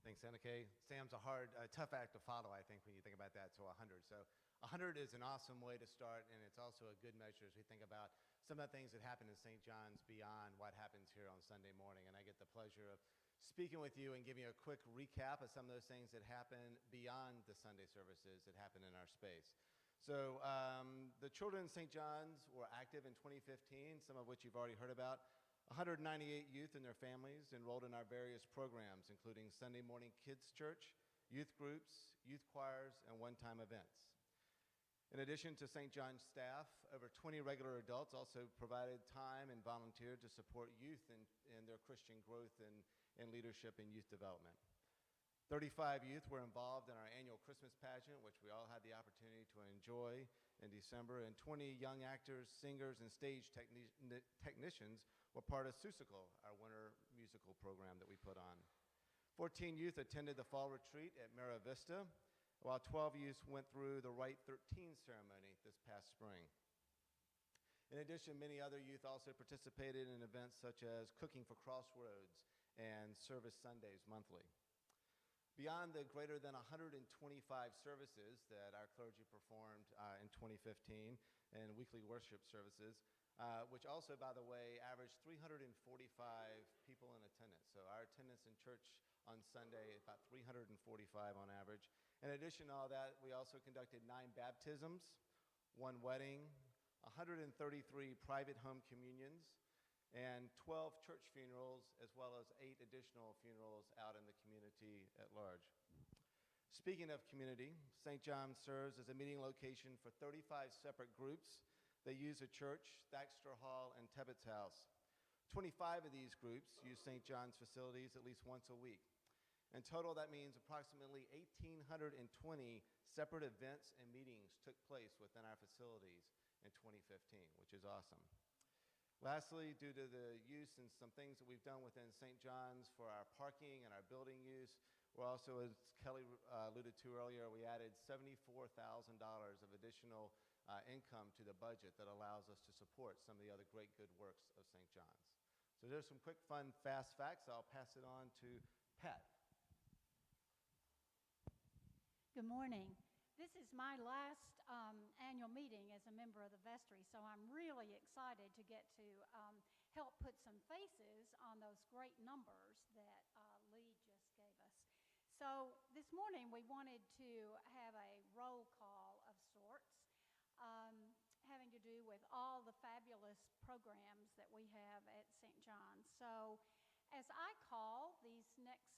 Thanks, Anna Kay. Sam's a tough act to follow, I think, when you think about that. So 100. So 100 is an awesome way to start, and it's also a good measure as we think about some of the things that happen in St. John's beyond what happens here on Sunday morning. And I get the pleasure of speaking with you and giving you a quick recap of some of those things that happen beyond the Sunday services that happen in our space. So the children in St. John's were active in 2015, some of which you've already heard about. 198 youth and their families enrolled in our various programs, including Sunday morning kids church, youth groups, youth choirs, and one-time events. In addition to St. John's staff, over 20 regular adults also provided time and volunteered to support youth in their Christian growth and leadership in youth development. 35 youth were involved in our annual Christmas pageant, which we all had the opportunity to enjoy in December, and 20 young actors, singers, and stage technicians were part of Susical, our winter musical program that we put on. 14 youth attended the fall retreat at Mira Vista, while 12 youth went through the Rite 13 ceremony this past spring. In addition, many other youth also participated in events such as Cooking for Crossroads and Service Sundays monthly. Beyond the greater than 125 services that our clergy performed in 2015 and weekly worship services, which also, by the way, averaged 345 people in attendance. So our attendance in church on Sunday is about 345 on average. In addition to all that, we also conducted 9 baptisms, 1 wedding, 133 private home communions, and 12 church funerals, as well as 8 additional funerals out in the community at large. Speaking of community, St. John serves as a meeting location for 35 separate groups. They use a church, Thaxter Hall, and Tebbets House. 25 of these groups use St. John's facilities at least once a week. In total, that means approximately 1,820 separate events and meetings took place within our facilities in 2015, which is awesome. Lastly, due to the use and some things that we've done within St. John's for our parking and our building use, we're also, as Kelly alluded to earlier, we added $74,000 of additional income to the budget that allows us to support some of the other great good works of St. John's. So there's some quick, fun, fast facts. I'll pass it on to Pat. Good morning. This is my last annual meeting as a member of the vestry, so I'm really excited to get to help put some faces on those great numbers that Lee just gave us. So this morning we wanted to have a roll call of sorts, having to do with all the fabulous programs that we have at St. John's. So as I call these next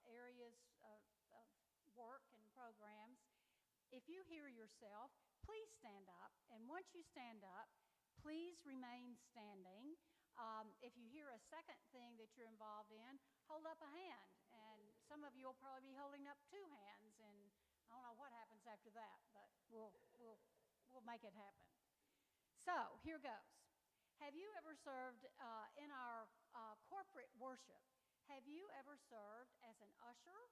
areas of work and programs, if you hear yourself, please stand up. And once you stand up, please remain standing. If you hear a second thing that you're involved in, hold up a hand. And some of you will probably be holding up 2 hands, and I don't know what happens after that, but we'll make it happen. So here goes. Have you ever served in our corporate worship? Have you ever served as an usher?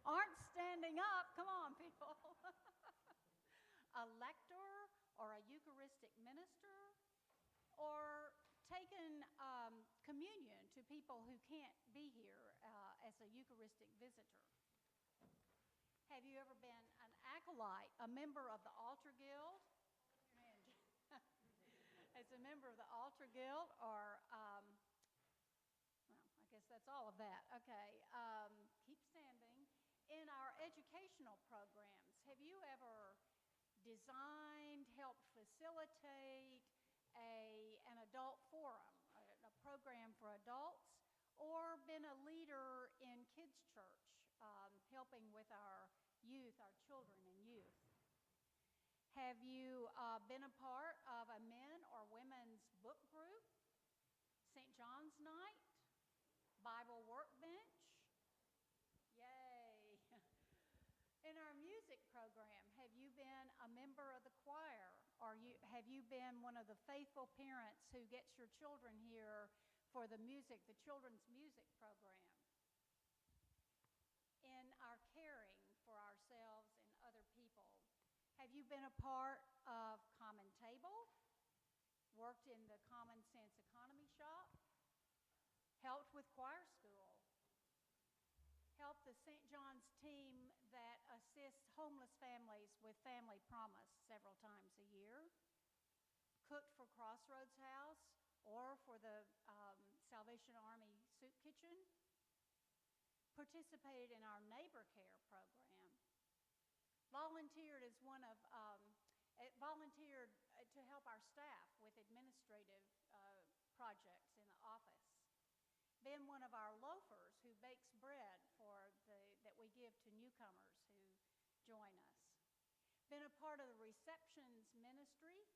Aren't standing up. Come on, people. A lector or a Eucharistic minister, or taken communion to people who can't be here as a Eucharistic visitor. Have you ever been an acolyte, a member of the Altar Guild? as a member of the Altar Guild, or, well, I guess that's all of that. Okay, keep standing. In our educational programs, have you ever designed, helped facilitate an adult forum, a program for adults, or been a leader in kids' church, helping with our youth, our children and youth? Have you been a part of a men or women's book group, St. John's Night, Bible Workbench? Yay! In our music program, have you been a member of the choir? Or have you been one of the faithful parents who gets your children here for the children's music program? In our caring for ourselves and other people, have you been a part of Common Table, worked in the Common Sense Economy Shop, helped with choir school, helped the St. John's team that assists homeless families with Family Promise several times a year, cooked for Crossroads House or for the Salvation Army Soup Kitchen, participated in our neighbor care program, volunteered to help our staff with administrative projects in the office, been one of our loafers who bakes bread that we give to newcomers who join us, been a part of the receptions ministry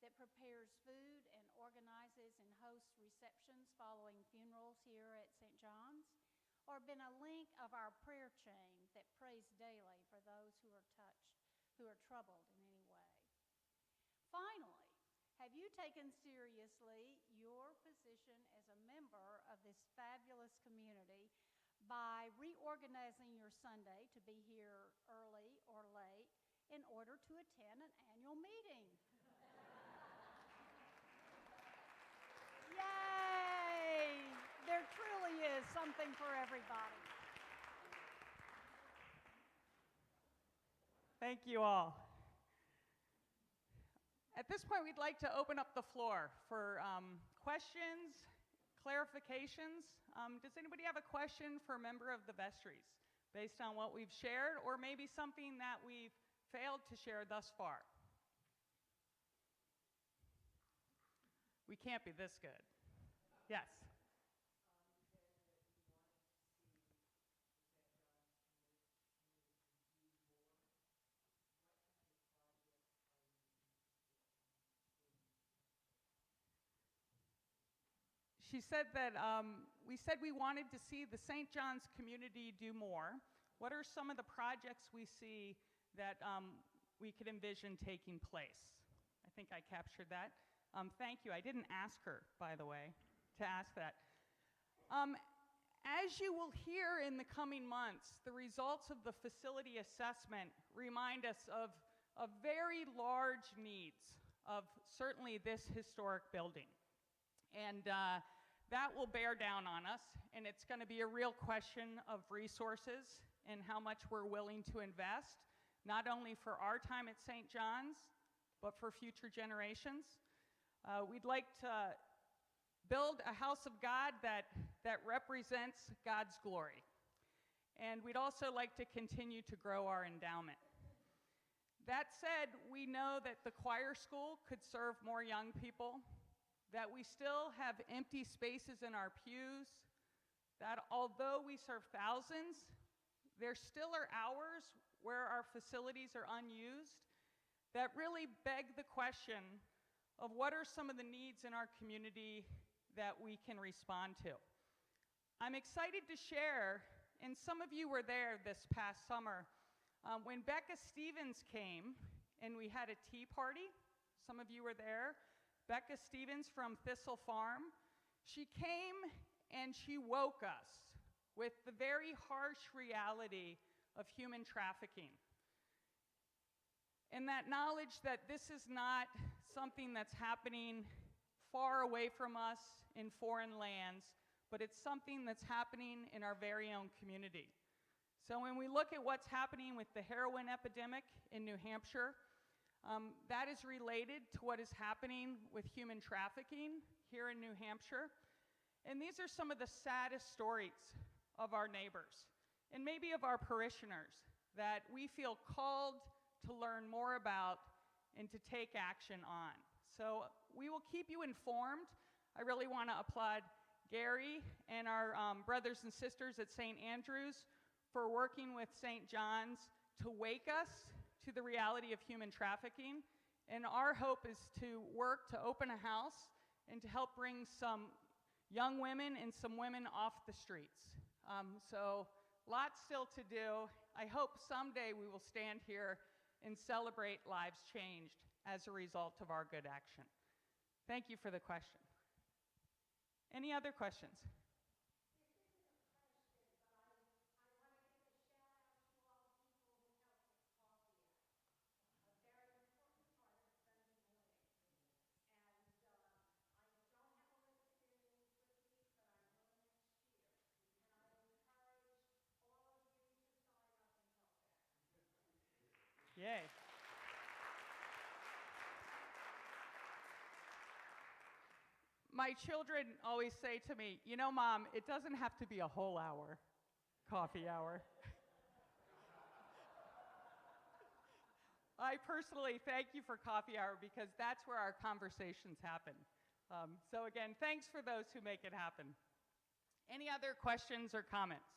that prepares food and organizes and hosts receptions following funerals here at St. John's, or been a link of our prayer chain that prays daily for those who are troubled in any way. Finally, have you taken seriously your position as a member of this fabulous community by reorganizing your Sunday to be here early or late in order to attend an annual meeting? Yay! There truly is something for everybody. Thank you all. At this point, we'd like to open up the floor for questions, clarifications. Does anybody have a question for a member of the vestries based on what we've shared, or maybe something that we've failed to share thus far? We can't be this good. Yes. She said that we said we wanted to see the St. John's community do more. What are some of the projects we see that we could envision taking place? I think I captured that. Thank you. I didn't ask her, by the way, to ask that. As you will hear in the coming months, the results of the facility assessment remind us of very large needs of certainly this historic building. And that will bear down on us, and it's going to be a real question of resources and how much we're willing to invest, not only for our time at St. John's, but for future generations. We'd like to build a house of God that represents God's glory. And we'd also like to continue to grow our endowment. That said, we know that the choir school could serve more young people, that we still have empty spaces in our pews, that although we serve thousands, there still are hours where our facilities are unused that really beg the question of what are some of the needs in our community that we can respond to. I'm excited to share, and some of you were there this past summer, when Becca Stevens came and we had a tea party. Some of you were there. Becca Stevens from Thistle Farm. She came and she woke us with the very harsh reality of human trafficking. And that knowledge that this is not something that's happening far away from us in foreign lands, but it's something that's happening in our very own community. So when we look at what's happening with the heroin epidemic in New Hampshire, That is related to what is happening with human trafficking here in New Hampshire. And these are some of the saddest stories of our neighbors and maybe of our parishioners that we feel called to learn more about and to take action on. So we will keep you informed. I really want to applaud Gary and our brothers and sisters at St. Andrews for working with St. John's to wake us to the reality of human trafficking. And our hope is to work to open a house and to help bring some young women and some women off the streets. So lots still to do. I hope someday we will stand here and celebrate lives changed as a result of our good action. Thank you for the question. Any other questions? Yay. My children always say to me, you know, Mom, it doesn't have to be a whole hour, coffee hour. I personally thank you for coffee hour because that's where our conversations happen. So again, thanks for those who make it happen. Any other questions or comments?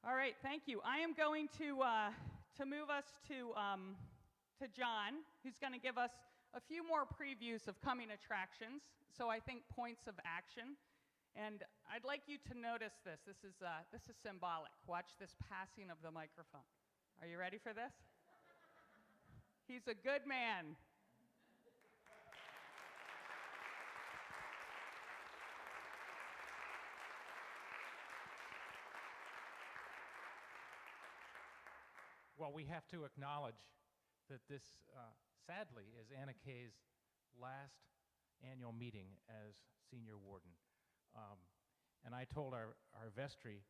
All right, thank you. I am going to move us to John, who's going to give us a few more previews of coming attractions, so I think points of action. And I'd like you to notice this. This is symbolic. Watch this passing of the microphone. Are you ready for this? He's a good man. Well, we have to acknowledge that this, sadly, is Anna Kay's last annual meeting as senior warden. And I told our vestry,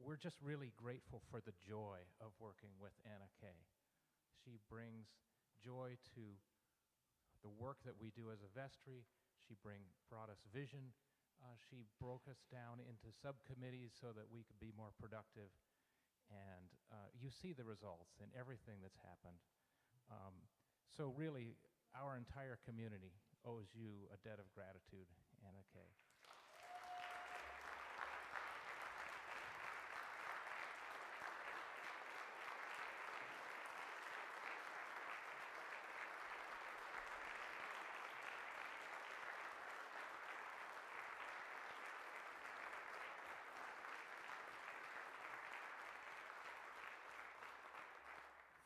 we're just really grateful for the joy of working with Anna Kay. She brings joy to the work that we do as a vestry. She brought us vision. She broke us down into subcommittees so that we could be more productive. And you see the results in everything that's happened. So really, our entire community owes you a debt of gratitude, Anna Kay.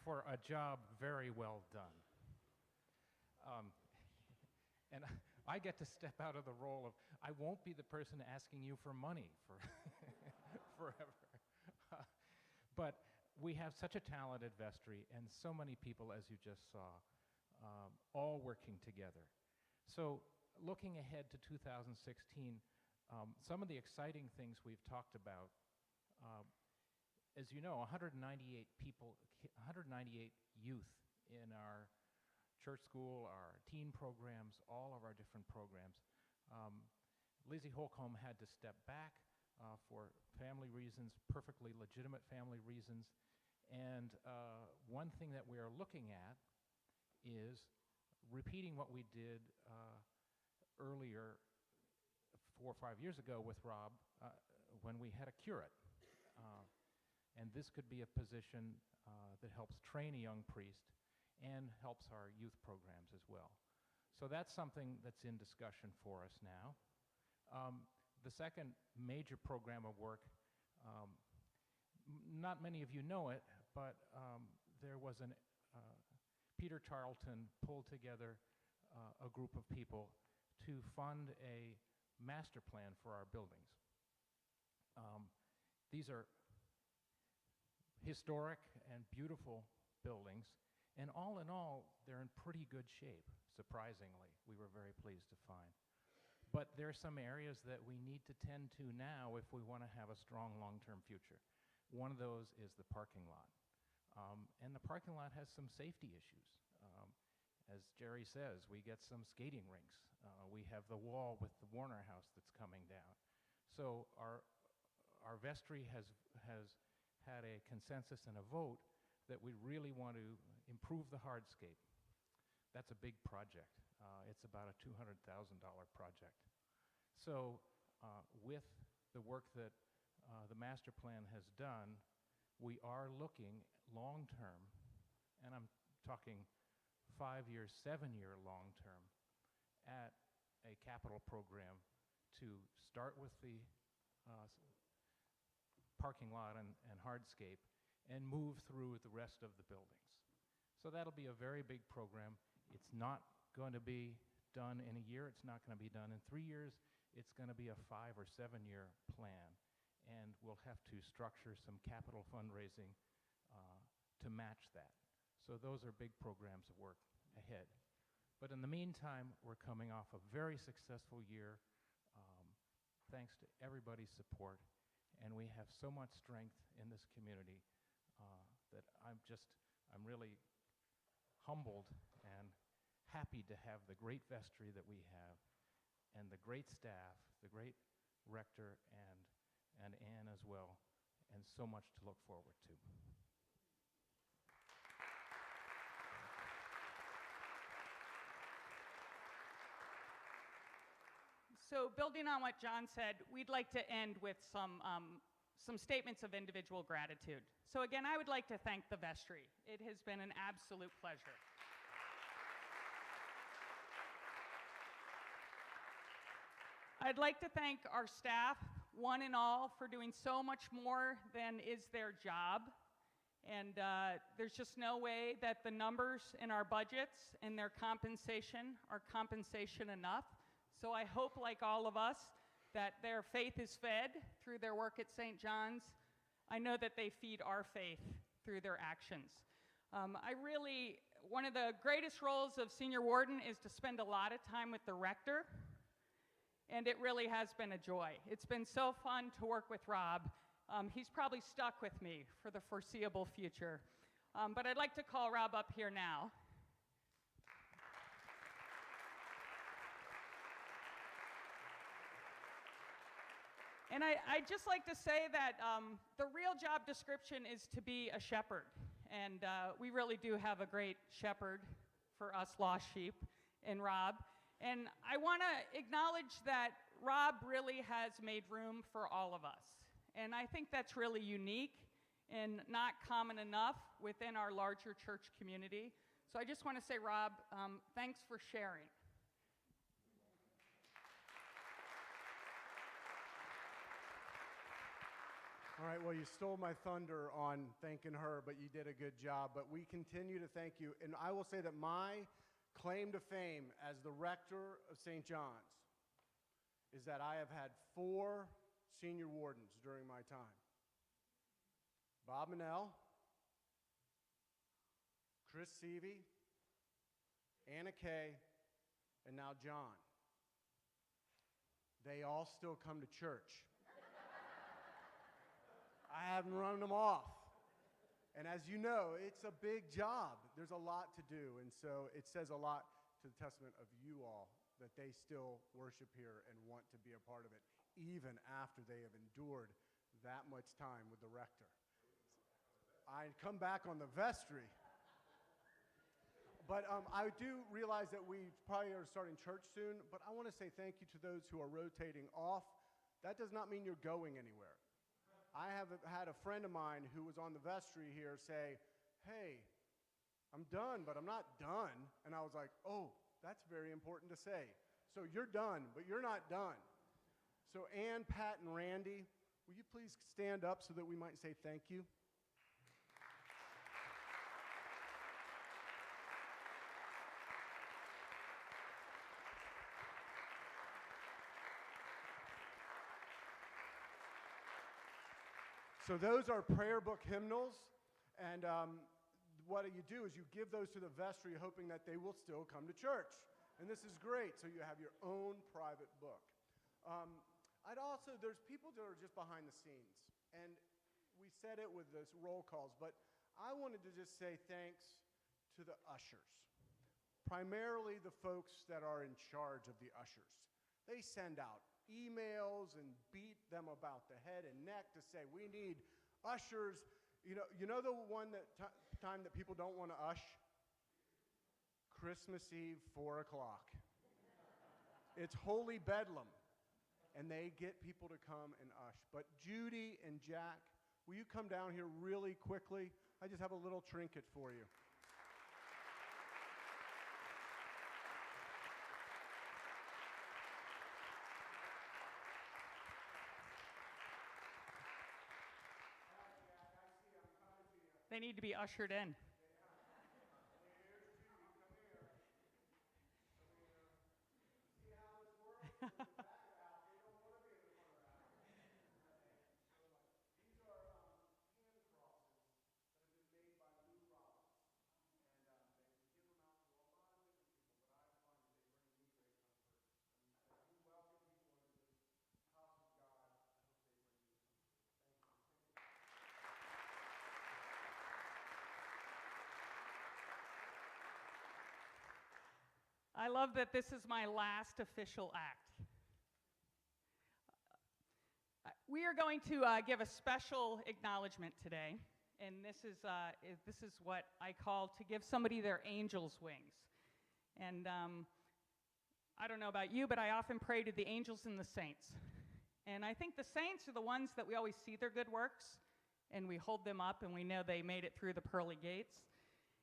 For a job very well done. And I get to step out of the role of, I won't be the person asking you for money for forever. But we have such a talented vestry and so many people, as you just saw, all working together. So looking ahead to 2016, some of the exciting things we've talked about, as you know, 198 youth in our church school, our teen programs, all of our different programs. Lizzie Holcomb had to step back for family reasons, perfectly legitimate family reasons. And one thing that we are looking at is repeating what we did earlier 4 or 5 years ago with Rob when we had a curate. And this could be a position that helps train a young priest and helps our youth programs as well. So that's something that's in discussion for us now. The second major program of work, not many of you know it, but there was Peter Charlton pulled together a group of people to fund a master plan for our buildings. These are historic and beautiful buildings, and all in all, they're in pretty good shape, surprisingly. We were very pleased to find. But there are some areas that we need to tend to now if we want to have a strong long-term future. One of those is the parking lot. And the parking lot has some safety issues. As Jerry says, we get some skating rinks. We have the wall with the Warner House that's coming down. So our vestry has had a consensus and a vote that we really want to improve the hardscape. That's a big project. It's about a $200,000 project. So with the work that the master plan has done, we are looking long-term, and I'm talking 5-year, 7-year long-term, at a capital program to start with the parking lot and hardscape and move through the rest of the buildings. So that'll be a very big program. It's not going to be done in a year. It's not going to be done in 3 years. It's going to be a 5 or 7-year plan, and we'll have to structure some capital fundraising to match that. So those are big programs of work ahead. But in the meantime, we're coming off a very successful year, thanks to everybody's support, and we have so much strength in this community that I'm really humbled and happy to have the great vestry that we have and the great staff, the great rector and Ann as well, and so much to look forward to. So building on what John said, we'd like to end with some statements of individual gratitude. So again, I would like to thank the vestry. It has been an absolute pleasure. I'd like to thank our staff, one and all, for doing so much more than is their job. And there's just no way that the numbers in our budgets and their compensation are compensation enough. So I hope, like all of us, that their faith is fed through their work at St. John's. I know that they feed our faith through their actions. One of the greatest roles of senior warden is to spend a lot of time with the rector, and it really has been a joy. It's been so fun to work with Rob. He's probably stuck with me for the foreseeable future. But I'd like to call Rob up here now. And I'd just like to say that the real job description is to be a shepherd. And we really do have a great shepherd for us lost sheep in Rob. And I want to acknowledge that Rob really has made room for all of us. And I think that's really unique and not common enough within our larger church community. So I just want to say, Rob, thanks for sharing. All right, well, you stole my thunder on thanking her, but you did a good job. But we continue to thank you. And I will say that my claim to fame as the rector of St. John's is that I have had 4 senior wardens during my time. Bob Manell, Chris Seavey, Anna Kay, and now John. They all still come to church. I haven't run them off. And as you know, it's a big job. There's a lot to do. And so it says a lot to the testament of you all that they still worship here and want to be a part of it, even after they have endured that much time with the rector. I come back on the vestry. But I do realize that we probably are starting church soon, but I want to say thank you to those who are rotating off. That does not mean you're going anywhere. I have had a friend of mine who was on the vestry here say, hey, I'm done, but I'm not done. And I was like, oh, that's very important to say. So you're done, but you're not done. So Ann, Pat, and Randy, will you please stand up so that we might say thank you? So those are prayer book hymnals, and what you do is you give those to the vestry hoping that they will still come to church. And this is great, so you have your own private book. There's people that are just behind the scenes, and we said it with this roll calls, but I wanted to just say thanks to the ushers, primarily the folks that are in charge of the ushers. They send out emails and beat them about the head and neck to say, we need ushers. You know the one time that people don't want to ush? Christmas Eve, 4 o'clock. It's holy bedlam, and they get people to come and ush. But Judy and Jack, will you come down here really quickly? I just have a little trinket for you. They need to be ushered in. I love that this is my last official act. We are going to give a special acknowledgement today, and this is what I call to give somebody their angel's wings. And I don't know about you, but I often pray to the angels and the saints. And I think the saints are the ones that we always see their good works, and we hold them up, and we know they made it through the pearly gates.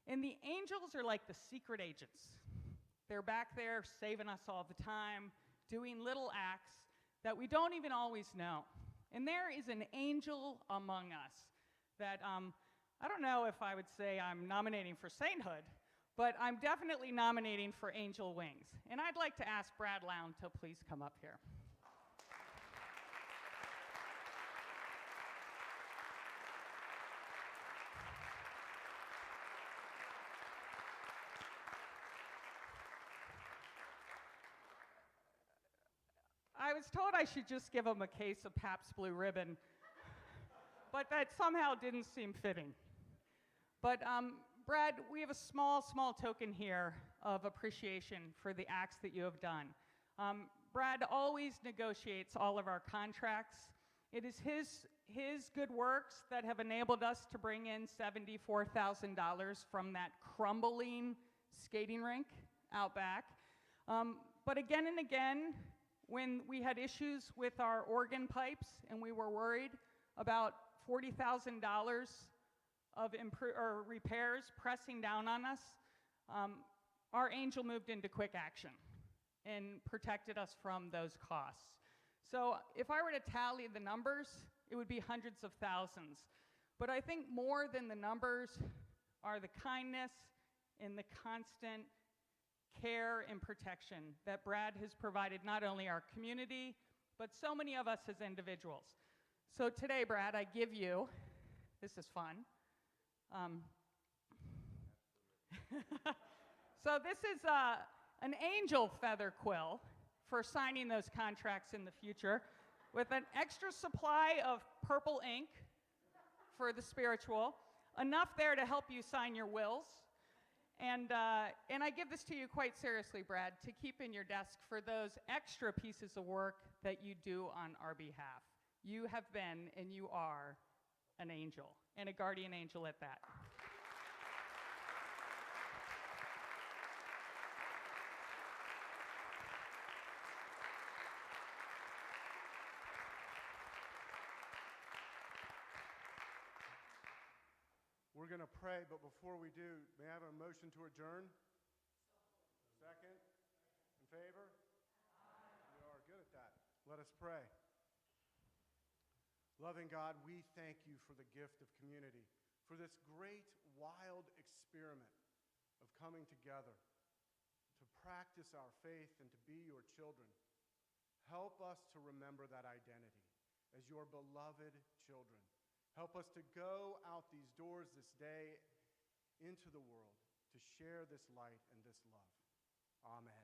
And the angels are like the secret agents. They're back there saving us all the time, doing little acts that we don't even always know. And there is an angel among us that I don't know if I would say I'm nominating for sainthood, but I'm definitely nominating for angel wings. And I'd like to ask Brad Lown to please come up here. I was told I should just give him a case of Pabst Blue Ribbon, but that somehow didn't seem fitting. But Brad, we have a small token here of appreciation for the acts that you have done. Brad always negotiates all of our contracts. It is his good works that have enabled us to bring in $74,000 from that crumbling skating rink out back. But again and again, when we had issues with our organ pipes and we were worried about $40,000 of repairs pressing down on us, our angel moved into quick action and protected us from those costs. So if I were to tally the numbers, it would be hundreds of thousands. But I think more than the numbers are the kindness and the constant care and protection that Brad has provided not only our community, but so many of us as individuals. So today, Brad, I give you, this is fun. So this is an angel feather quill for signing those contracts in the future with an extra supply of purple ink for the spiritual, enough there to help you sign your wills. And I give this to you quite seriously, Brad, to keep in your desk for those extra pieces of work that you do on our behalf. You have been and you are an angel, and a guardian angel at that. We're going to pray, but before we do, may I have a motion to adjourn? Second? In favor? You are good at that. Let us pray. Loving God, we thank you for the gift of community, for this great, wild experiment of coming together to practice our faith and to be your children. Help us to remember that identity as your beloved children. Help us to go out these doors this day into the world to share this light and this love. Amen.